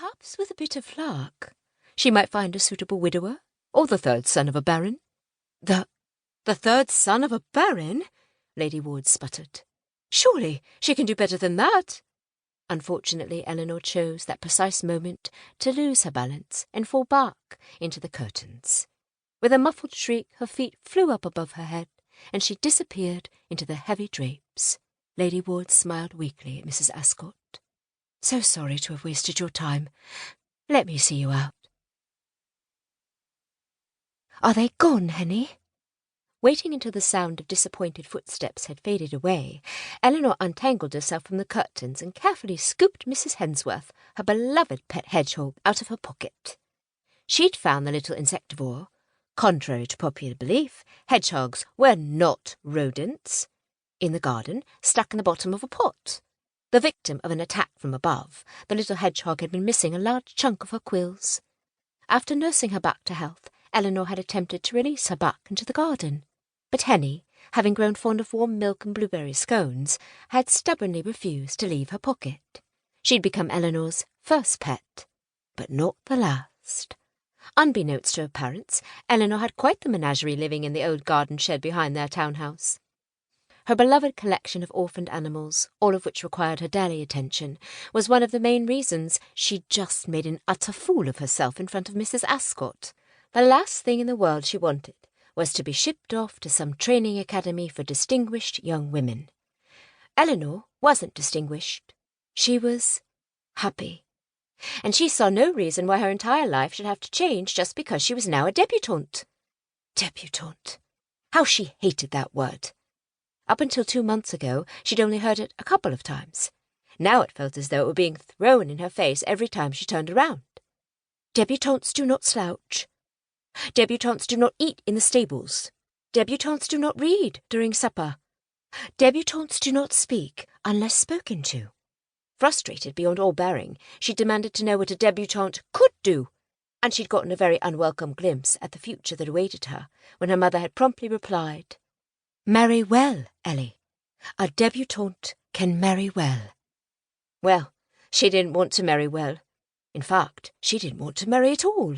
Perhaps with a bit of luck, she might find a suitable widower, or the third son of a baron. The third son of a baron? Lady Ward sputtered. Surely she can do better than that. Unfortunately, Eleanor chose that precise moment to lose her balance and fall back into the curtains. With a muffled shriek, her feet flew up above her head, and she disappeared into the heavy drapes. Lady Ward smiled weakly at Mrs. Ascot. So sorry to have wasted your time. Let me see you out. Are they gone, Henny? Waiting until the sound of disappointed footsteps had faded away, Eleanor untangled herself from the curtains and carefully scooped Mrs. Hensworth, her beloved pet hedgehog, out of her pocket. She'd found the little insectivore. Contrary to popular belief, hedgehogs were not rodents. In the garden, stuck in the bottom of a pot. The victim of an attack from above, the little hedgehog had been missing a large chunk of her quills. After nursing her back to health, Eleanor had attempted to release her back into the garden. But Henny, having grown fond of warm milk and blueberry scones, had stubbornly refused to leave her pocket. She'd become Eleanor's first pet, but not the last. Unbeknownst to her parents, Eleanor had quite the menagerie living in the old garden shed behind their townhouse. Her beloved collection of orphaned animals, all of which required her daily attention, was one of the main reasons she'd just made an utter fool of herself in front of Mrs. Ascot. The last thing in the world she wanted was to be shipped off to some training academy for distinguished young women. Eleanor wasn't distinguished. She was happy. And she saw no reason why her entire life should have to change just because she was now a debutante. Debutante. How she hated that word. Up until 2 months ago, she'd only heard it a couple of times. Now it felt as though it were being thrown in her face every time she turned around. Debutantes do not slouch. Debutantes do not eat in the stables. Debutantes do not read during supper. Debutantes do not speak unless spoken to. Frustrated beyond all bearing, she demanded to know what a debutante could do, and she'd gotten a very unwelcome glimpse at the future that awaited her when her mother had promptly replied, "Marry well, Ellie. A debutante can marry well." Well, she didn't want to marry well. In fact, she didn't want to marry at all.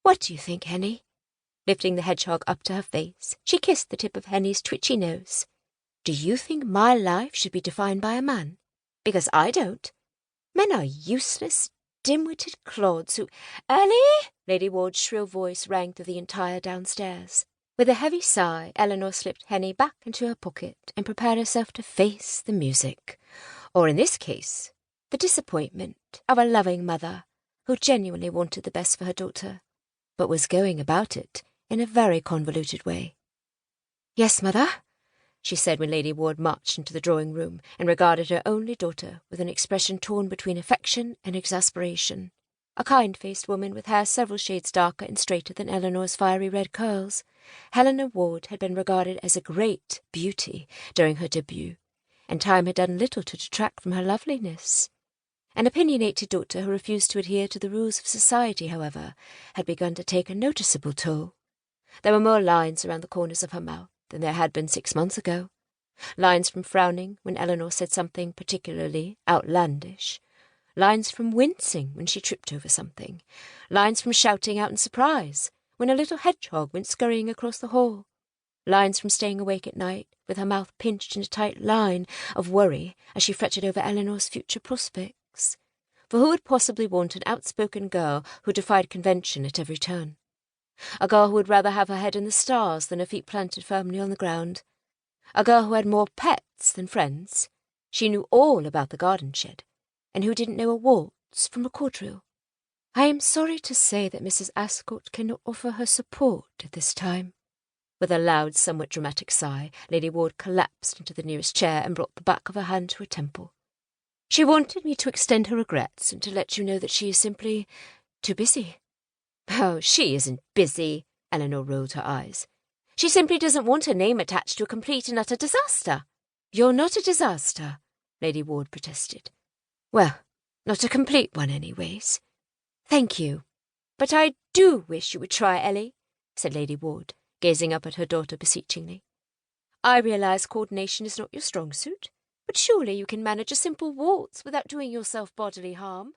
What do you think, Henny? Lifting the hedgehog up to her face, she kissed the tip of Henny's twitchy nose. Do you think my life should be defined by a man? Because I don't. Men are useless, dim-witted clods who— Ellie! Lady Ward's shrill voice rang through the entire downstairs. With a heavy sigh, Eleanor slipped Henny back into her pocket and prepared herself to face the music. Or in this case, the disappointment of a loving mother who genuinely wanted the best for her daughter, but was going about it in a very convoluted way. "Yes, mother," she said when Lady Ward marched into the drawing-room and regarded her only daughter with an expression torn between affection and exasperation. A kind-faced woman with hair several shades darker and straighter than Eleanor's fiery red curls, Eleanor Ward had been regarded as a great beauty during her debut, and time had done little to detract from her loveliness. An opinionated daughter who refused to adhere to the rules of society, however, had begun to take a noticeable toll. There were more lines around the corners of her mouth than there had been 6 months ago. Lines from frowning when Eleanor said something particularly outlandish. Lines from wincing when she tripped over something. Lines from shouting out in surprise when a little hedgehog went scurrying across the hall. Lines from staying awake at night with her mouth pinched in a tight line of worry as she fretted over Eleanor's future prospects. For who would possibly want an outspoken girl who defied convention at every turn? A girl who would rather have her head in the stars than her feet planted firmly on the ground. A girl who had more pets than friends. She knew all about the garden shed, and who didn't know a waltz from a quadrille. I am sorry to say that Mrs. Ascot cannot offer her support at this time. With a loud, somewhat dramatic sigh, Lady Ward collapsed into the nearest chair and brought the back of her hand to her temple. She wanted me to extend her regrets and to let you know that she is simply too busy. Oh, she isn't busy, Eleanor rolled her eyes. She simply doesn't want her name attached to a complete and utter disaster. You're not a disaster, Lady Ward protested. Well, not a complete one anyways. Thank you. But I do wish you would try, Ellie, said Lady Ward, gazing up at her daughter beseechingly. I realise coordination is not your strong suit, but surely you can manage a simple waltz without doing yourself bodily harm.